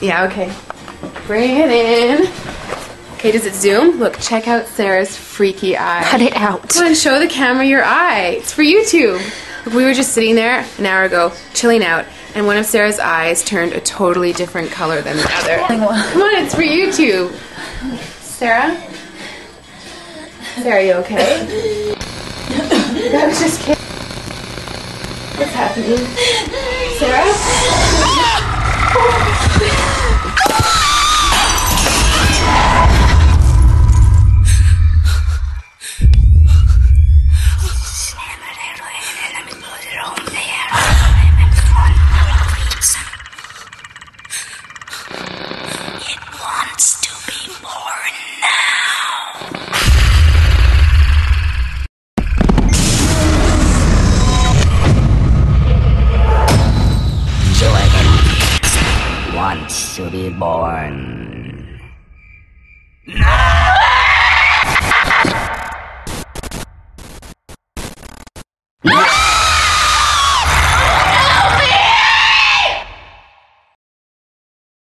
Yeah, okay. Bring it in. Okay, does it zoom? Look, check out Sarah's freaky eye. Cut it out. Come on, show the camera your eye. It's for YouTube. Look, we were just sitting there an hour ago, chilling out, and one of Sarah's eyes turned a totally different color than the other. Come on, it's for YouTube. Sarah? Sarah, are you okay? That was just kidding. What's happening? Sarah? Wants to be born